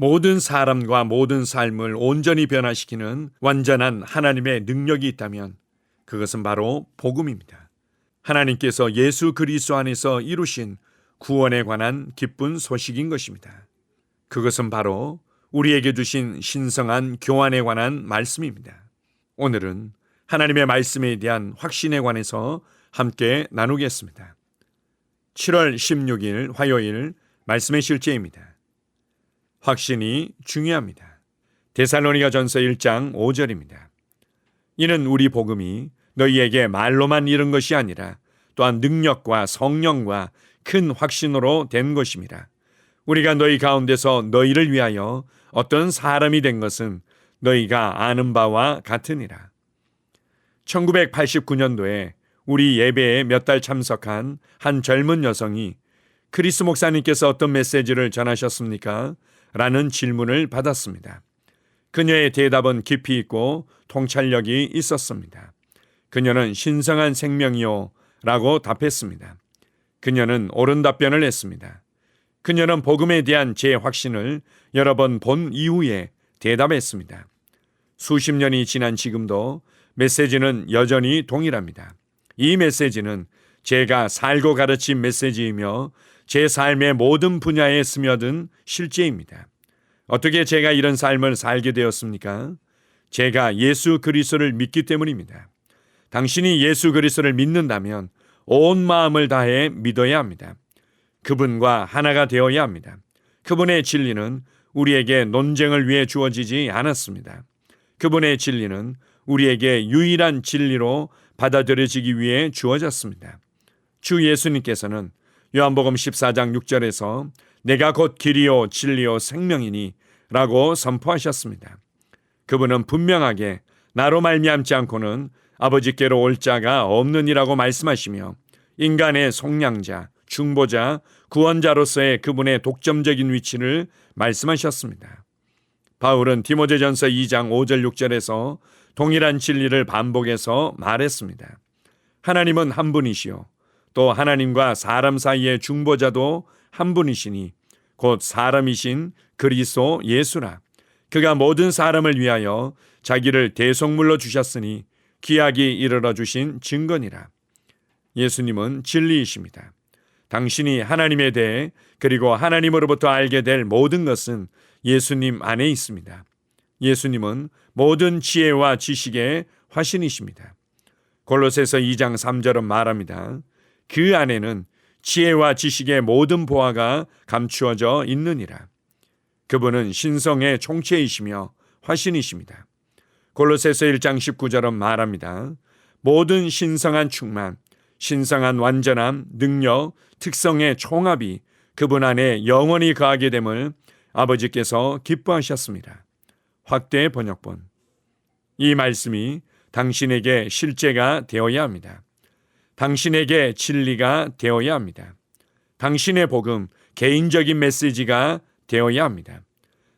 모든 사람과 모든 삶을 온전히 변화시키는 완전한 하나님의 능력이 있다면 그것은 바로 복음입니다. 하나님께서 예수 그리스도 안에서 이루신 구원에 관한 기쁜 소식인 것입니다. 그것은 바로 우리에게 주신 신성한 교환에 관한 말씀입니다. 오늘은 하나님의 말씀에 대한 확신에 관해서 함께 나누겠습니다. 7월 16일 화요일 말씀의 실제입니다. 확신이 중요합니다. 데살로니가전서 1장 5절입니다. 이는 우리 복음이 너희에게 말로만 이른 것이 아니라 또한 능력과 성령과 큰 확신으로 된 것입니다. 우리가 너희 가운데서 너희를 위하여 어떤 사람이 된 것은 너희가 아는 바와 같으니라. 1989년도에 우리 예배에 몇 달 참석한 한 젊은 여성이 크리스 목사님께서 어떤 메시지를 전하셨습니까? 라는 질문을 받았습니다. 그녀의 대답은 깊이 있고 통찰력이 있었습니다. 그녀는 신성한 생명이요 라고 답했습니다. 그녀는 옳은 답변을 했습니다. 그녀는 복음에 대한 제 확신을 여러 번 본 이후에 대답했습니다. 수십 년이 지난 지금도 메시지는 여전히 동일합니다. 이 메시지는 제가 살고 가르친 메시지이며 제 삶의 모든 분야에 스며든 실제입니다. 어떻게 제가 이런 삶을 살게 되었습니까? 제가 예수 그리스도를 믿기 때문입니다. 당신이 예수 그리스도를 믿는다면 온 마음을 다해 믿어야 합니다. 그분과 하나가 되어야 합니다. 그분의 진리는 우리에게 논쟁을 위해 주어지지 않았습니다. 그분의 진리는 우리에게 유일한 진리로 받아들여지기 위해 주어졌습니다. 주 예수님께서는 요한복음 14장 6절에서 내가 곧 길이요 진리요 생명이니 라고 선포하셨습니다. 그분은 분명하게 나로 말미암지 않고는 아버지께로 올 자가 없느니라고 말씀하시며 인간의 속량자, 중보자, 구원자로서의 그분의 독점적인 위치를 말씀하셨습니다. 바울은 디모데전서 2장 5절 6절에서 동일한 진리를 반복해서 말했습니다. 하나님은 한 분이시요 또 하나님과 사람 사이의 중보자도 한 분이시니 곧 사람이신 그리스도 예수라. 그가 모든 사람을 위하여 자기를 대속물로 주셨으니 기약이 이르러 주신 증거니라. 예수님은 진리이십니다. 당신이 하나님에 대해 그리고 하나님으로부터 알게 될 모든 것은 예수님 안에 있습니다. 예수님은 모든 지혜와 지식의 화신이십니다. 골로새서 2장 3절은 말합니다. 그 안에는 지혜와 지식의 모든 보화가 감추어져 있느니라. 그분은 신성의 총체이시며 화신이십니다. 골로새서 1장 19절은 말합니다. 모든 신성한 충만, 신성한 완전함, 능력, 특성의 총합이 그분 안에 영원히 거하게 됨을 아버지께서 기뻐하셨습니다. 확대 번역본. 이 말씀이 당신에게 실제가 되어야 합니다. 당신에게 진리가 되어야 합니다. 당신의 복음, 개인적인 메시지가 되어야 합니다.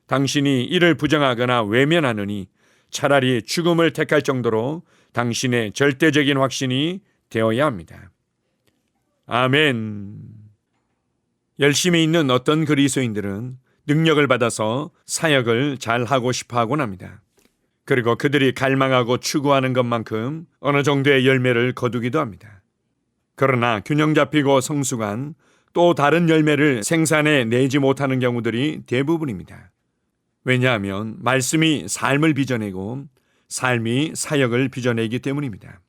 당신이 이를 부정하거나 외면하느니 차라리 죽음을 택할 정도로 당신의 절대적인 확신이 되어야 합니다. 아멘. 열심히 있는 어떤 그리스도인들은 능력을 받아서 사역을 잘 하고 싶어 하곤 합니다. 그리고 그들이 갈망하고 추구하는 것만큼 어느 정도의 열매를 거두기도 합니다. 그러나 균형 잡히고 성숙한 또 다른 열매를 생산해 내지 못하는 경우들이 대부분입니다. 왜냐하면 말씀이 삶을 빚어내고 삶이 사역을 빚어내기 때문입니다.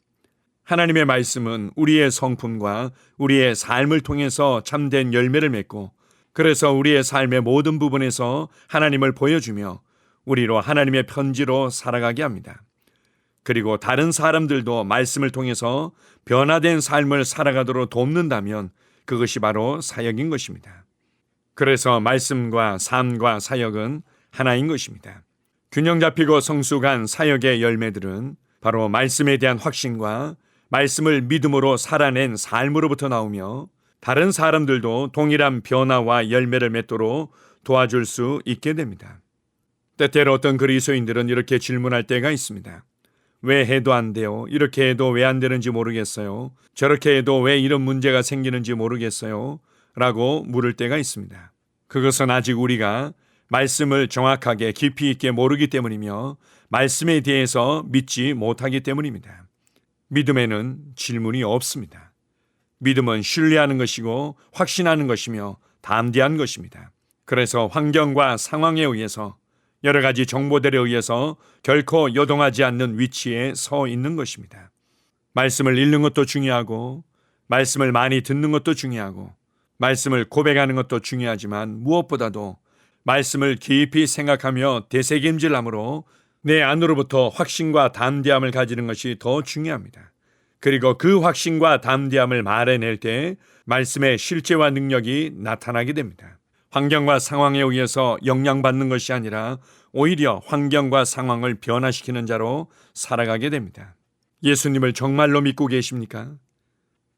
하나님의 말씀은 우리의 성품과 우리의 삶을 통해서 참된 열매를 맺고 그래서 우리의 삶의 모든 부분에서 하나님을 보여주며 우리로 하나님의 편지로 살아가게 합니다. 그리고 다른 사람들도 말씀을 통해서 변화된 삶을 살아가도록 돕는다면 그것이 바로 사역인 것입니다. 그래서 말씀과 삶과 사역은 하나인 것입니다. 균형 잡히고 성숙한 사역의 열매들은 바로 말씀에 대한 확신과 말씀을 믿음으로 살아낸 삶으로부터 나오며 다른 사람들도 동일한 변화와 열매를 맺도록 도와줄 수 있게 됩니다. 때때로 어떤 그리스도인들은 이렇게 질문할 때가 있습니다. 왜 해도 안 돼요? 이렇게 해도 왜 안 되는지 모르겠어요. 저렇게 해도 왜 이런 문제가 생기는지 모르겠어요. 라고 물을 때가 있습니다. 그것은 아직 우리가 말씀을 정확하게 깊이 있게 모르기 때문이며 말씀에 대해서 믿지 못하기 때문입니다. 믿음에는 질문이 없습니다. 믿음은 신뢰하는 것이고 확신하는 것이며 담대한 것입니다. 그래서 환경과 상황에 의해서 여러 가지 정보들에 의해서 결코 요동하지 않는 위치에 서 있는 것입니다. 말씀을 읽는 것도 중요하고 말씀을 많이 듣는 것도 중요하고 말씀을 고백하는 것도 중요하지만 무엇보다도 말씀을 깊이 생각하며 되새김질함으로 내 안으로부터 확신과 담대함을 가지는 것이 더 중요합니다. 그리고 그 확신과 담대함을 말해낼 때 말씀의 실제와 능력이 나타나게 됩니다. 환경과 상황에 의해서 영향받는 것이 아니라 오히려 환경과 상황을 변화시키는 자로 살아가게 됩니다. 예수님을 정말로 믿고 계십니까?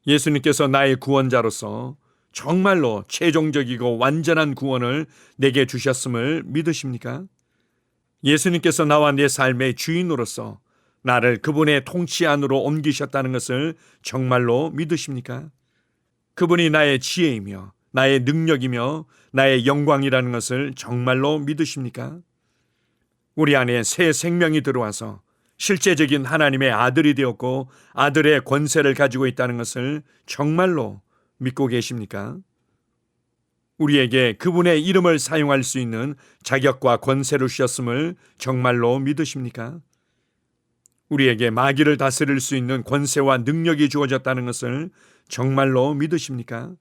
예수님께서 나의 구원자로서 정말로 최종적이고 완전한 구원을 내게 주셨음을 믿으십니까? 예수님께서 나와 내 삶의 주인으로서 나를 그분의 통치 안으로 옮기셨다는 것을 정말로 믿으십니까? 그분이 나의 지혜이며 나의 능력이며 나의 영광이라는 것을 정말로 믿으십니까? 우리 안에 새 생명이 들어와서 실제적인 하나님의 아들이 되었고 아들의 권세를 가지고 있다는 것을 정말로 믿고 계십니까? 우리에게 그분의 이름을 사용할 수 있는 자격과 권세를 주셨음을 정말로 믿으십니까? 우리에게 마귀를 다스릴 수 있는 권세와 능력이 주어졌다는 것을 정말로 믿으십니까?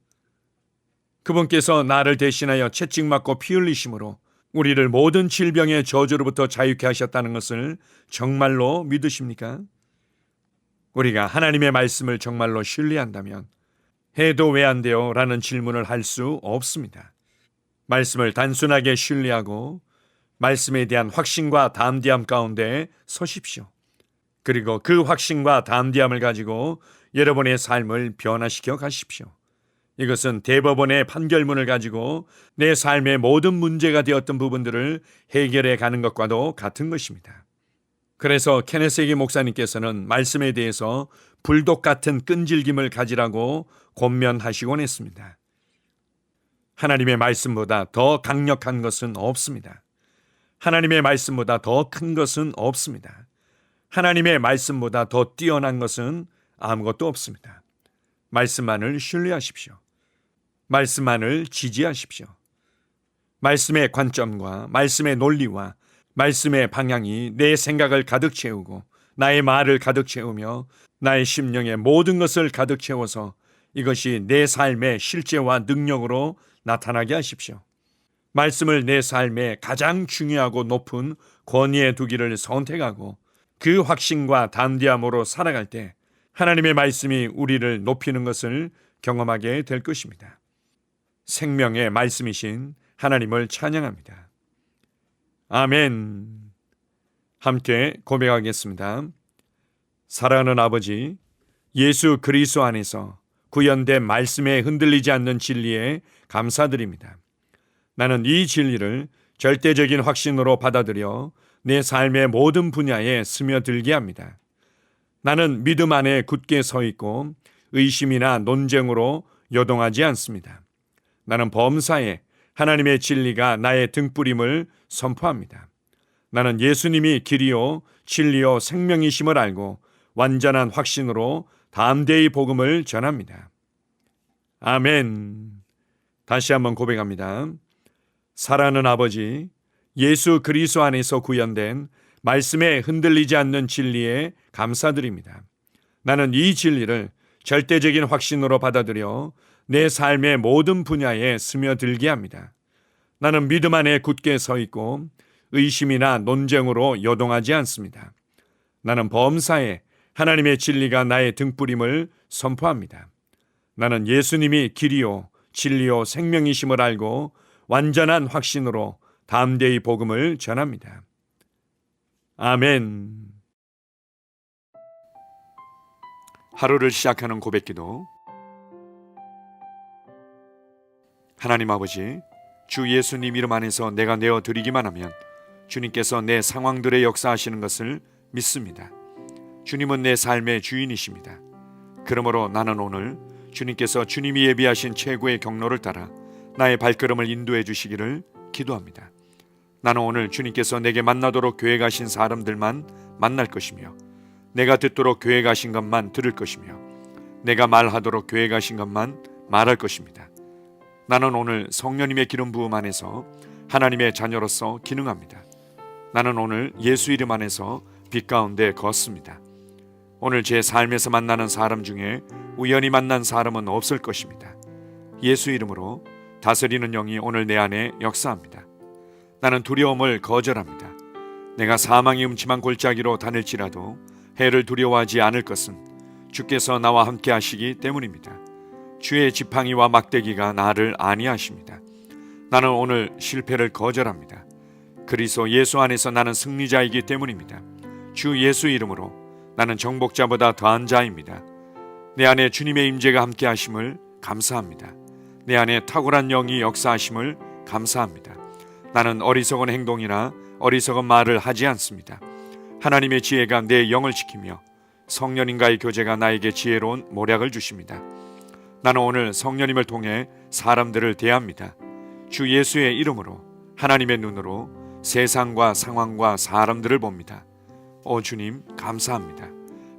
그분께서 나를 대신하여 채찍맞고 피 흘리심으로 우리를 모든 질병의 저주로부터 자유케 하셨다는 것을 정말로 믿으십니까? 우리가 하나님의 말씀을 정말로 신뢰한다면 해도 왜 안 돼요? 라는 질문을 할 수 없습니다. 말씀을 단순하게 신뢰하고 말씀에 대한 확신과 담대함 가운데 서십시오. 그리고 그 확신과 담대함을 가지고 여러분의 삶을 변화시켜 가십시오. 이것은 대법원의 판결문을 가지고 내 삶의 모든 문제가 되었던 부분들을 해결해 가는 것과도 같은 것입니다. 그래서 케네세기 목사님께서는 말씀에 대해서 불독 같은 끈질김을 가지라고 권면하시곤 했습니다. 하나님의 말씀보다 더 강력한 것은 없습니다. 하나님의 말씀보다 더 큰 것은 없습니다. 하나님의 말씀보다 더 뛰어난 것은 아무것도 없습니다. 말씀만을 신뢰하십시오. 말씀만을 지지하십시오. 말씀의 관점과 말씀의 논리와 말씀의 방향이 내 생각을 가득 채우고 나의 말을 가득 채우며 나의 심령의 모든 것을 가득 채워서 이것이 내 삶의 실제와 능력으로 나타나게 하십시오. 말씀을 내 삶의 가장 중요하고 높은 권위에 두기를 선택하고 그 확신과 담대함으로 살아갈 때 하나님의 말씀이 우리를 높이는 것을 경험하게 될 것입니다. 생명의 말씀이신 하나님을 찬양합니다. 아멘. 함께 고백하겠습니다. 사랑하는 아버지, 예수 그리스도 안에서 구현된 말씀에 흔들리지 않는 진리에 감사드립니다. 나는 이 진리를 절대적인 확신으로 받아들여 내 삶의 모든 분야에 스며들게 합니다. 나는 믿음 안에 굳게 서 있고 의심이나 논쟁으로 요동하지 않습니다. 나는 범사에 하나님의 진리가 나의 등불임을 선포합니다. 나는 예수님이 길이요 진리요 생명이심을 알고 완전한 확신으로 담대히 복음을 전합니다. 아멘. 다시 한번 고백합니다. 사랑하는 아버지, 예수 그리스도 안에서 구현된 말씀에 흔들리지 않는 진리에 감사드립니다. 나는 이 진리를 절대적인 확신으로 받아들여 내 삶의 모든 분야에 스며들게 합니다. 나는 믿음 안에 굳게 서 있고 의심이나 논쟁으로 요동하지 않습니다. 나는 범사에 하나님의 진리가 나의 등불임을 선포합니다. 나는 예수님이 길이요 진리요 생명이심을 알고 완전한 확신으로 담대히 복음을 전합니다. 아멘. 하루를 시작하는 고백기도. 하나님 아버지, 주 예수님 이름 안에서 내가 내어드리기만 하면 주님께서 내 상황들의 역사하시는 것을 믿습니다. 주님은 내 삶의 주인이십니다. 그러므로 나는 오늘 주님께서 주님이 예비하신 최고의 경로를 따라 나의 발걸음을 인도해 주시기를 기도합니다. 나는 오늘 주님께서 내게 만나도록 계획하신 사람들만 만날 것이며 내가 듣도록 계획하신 것만 들을 것이며 내가 말하도록 계획하신 것만 말할 것입니다. 나는 오늘 성령님의 기름 부음 안에서 하나님의 자녀로서 기능합니다. 나는 오늘 예수 이름 안에서 빛 가운데 걷습니다. 오늘 제 삶에서 만나는 사람 중에 우연히 만난 사람은 없을 것입니다. 예수 이름으로 다스리는 영이 오늘 내 안에 역사합니다. 나는 두려움을 거절합니다. 내가 사망의 음침한 골짜기로 다닐지라도 해를 두려워하지 않을 것은 주께서 나와 함께 하시기 때문입니다. 주의 지팡이와 막대기가 나를 안위하십니다. 나는 오늘 실패를 거절합니다. 그리스도 예수 안에서 나는 승리자이기 때문입니다. 주 예수 이름으로 나는 정복자보다 더한 자입니다. 내 안에 주님의 임재가 함께 하심을 감사합니다. 내 안에 탁월한 영이 역사하심을 감사합니다. 나는 어리석은 행동이나 어리석은 말을 하지 않습니다. 하나님의 지혜가 내 영을 지키며 성령님과의 교제가 나에게 지혜로운 모략을 주십니다. 나는 오늘 성령님을 통해 사람들을 대합니다. 주 예수의 이름으로 하나님의 눈으로 세상과 상황과 사람들을 봅니다. 오 주님 감사합니다.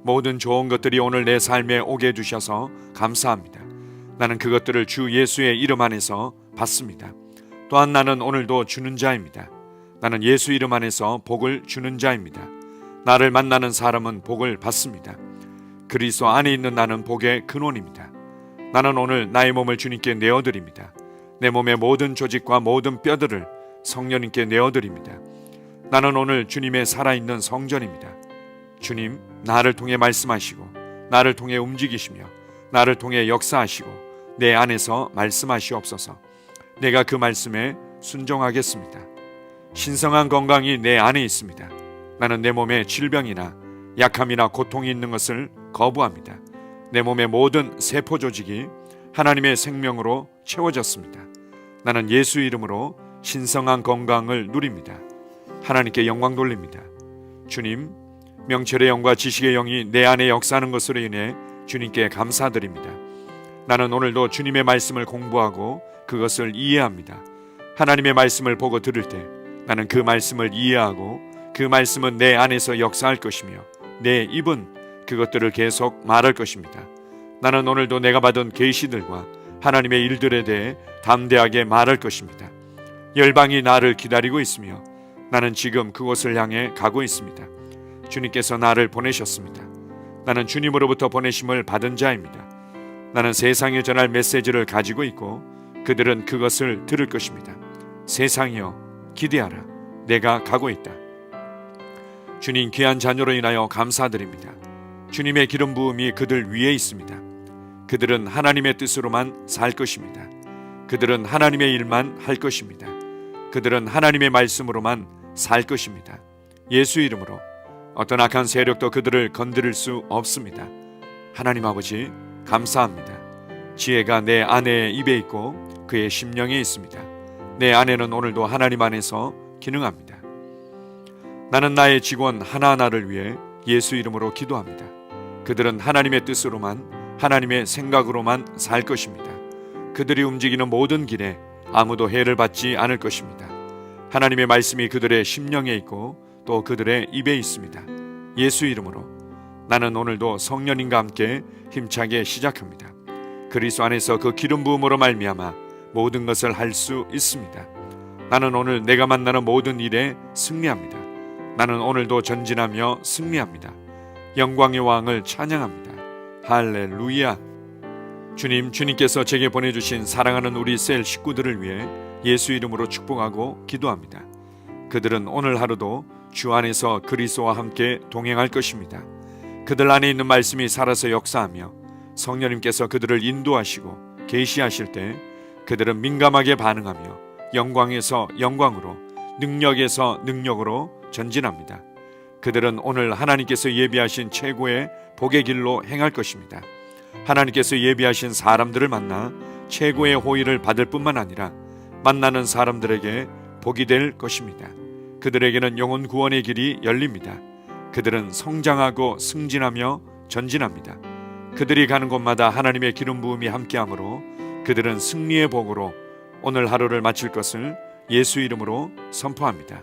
모든 좋은 것들이 오늘 내 삶에 오게 해주셔서 감사합니다. 나는 그것들을 주 예수의 이름 안에서 받습니다. 또한 나는 오늘도 주는 자입니다. 나는 예수 이름 안에서 복을 주는 자입니다. 나를 만나는 사람은 복을 받습니다. 그리스도 안에 있는 나는 복의 근원입니다. 나는 오늘 나의 몸을 주님께 내어드립니다. 내 몸의 모든 조직과 모든 뼈들을 성령님께 내어드립니다. 나는 오늘 주님의 살아있는 성전입니다. 주님, 나를 통해 말씀하시고 나를 통해 움직이시며 나를 통해 역사하시고 내 안에서 말씀하시옵소서. 내가 그 말씀에 순종하겠습니다. 신성한 건강이 내 안에 있습니다. 나는 내 몸에 질병이나 약함이나 고통이 있는 것을 거부합니다. 내 몸의 모든 세포 조직이 하나님의 생명으로 채워졌습니다. 나는 예수 이름으로 신성한 건강을 누립니다. 하나님께 영광 돌립니다. 주님, 명철의 영과 지식의 영이 내 안에 역사하는 것으로 인해 주님께 감사드립니다. 나는 오늘도 주님의 말씀을 공부하고 그것을 이해합니다. 하나님의 말씀을 보고 들을 때 나는 그 말씀을 이해하고 그 말씀은 내 안에서 역사할 것이며 내 입은 그것들을 계속 말할 것입니다. 나는 오늘도 내가 받은 계시들과 하나님의 일들에 대해 담대하게 말할 것입니다. 열방이 나를 기다리고 있으며 나는 지금 그곳을 향해 가고 있습니다. 주님께서 나를 보내셨습니다. 나는 주님으로부터 보내심을 받은 자입니다. 나는 세상에 전할 메시지를 가지고 있고 그들은 그것을 들을 것입니다. 세상이여 기대하라. 내가 가고 있다. 주님 귀한 자녀로 인하여 감사드립니다. 주님의 기름 부음이 그들 위에 있습니다. 그들은 하나님의 뜻으로만 살 것입니다. 그들은 하나님의 일만 할 것입니다. 그들은 하나님의 말씀으로만 살 것입니다. 예수 이름으로 어떤 악한 세력도 그들을 건드릴 수 없습니다. 하나님 아버지 감사합니다. 지혜가 내 아내의 입에 있고 그의 심령에 있습니다. 내 아내는 오늘도 하나님 안에서 기능합니다. 나는 나의 직원 하나하나를 위해 예수 이름으로 기도합니다. 그들은 하나님의 뜻으로만 하나님의 생각으로만 살 것입니다. 그들이 움직이는 모든 길에 아무도 해를 받지 않을 것입니다. 하나님의 말씀이 그들의 심령에 있고 또 그들의 입에 있습니다. 예수 이름으로 나는 오늘도 성령님과 함께 힘차게 시작합니다. 그리스도 안에서 그 기름 부음으로 말미암아 모든 것을 할 수 있습니다. 나는 오늘 내가 만나는 모든 일에 승리합니다. 나는 오늘도 전진하며 승리합니다. 영광의 왕을 찬양합니다. 할렐루야. 주님께서 제게 보내주신 사랑하는 우리 셀 식구들을 위해 예수 이름으로 축복하고 기도합니다. 그들은 오늘 하루도 주 안에서 그리스도와 함께 동행할 것입니다. 그들 안에 있는 말씀이 살아서 역사하며 성령님께서 그들을 인도하시고 계시하실 때 그들은 민감하게 반응하며 영광에서 영광으로 능력에서 능력으로 전진합니다. 그들은 오늘 하나님께서 예비하신 최고의 복의 길로 행할 것입니다. 하나님께서 예비하신 사람들을 만나 최고의 호의를 받을 뿐만 아니라 만나는 사람들에게 복이 될 것입니다. 그들에게는 영혼 구원의 길이 열립니다. 그들은 성장하고 승진하며 전진합니다. 그들이 가는 곳마다 하나님의 기름 부음이 함께하므로 그들은 승리의 복으로 오늘 하루를 마칠 것을 예수 이름으로 선포합니다.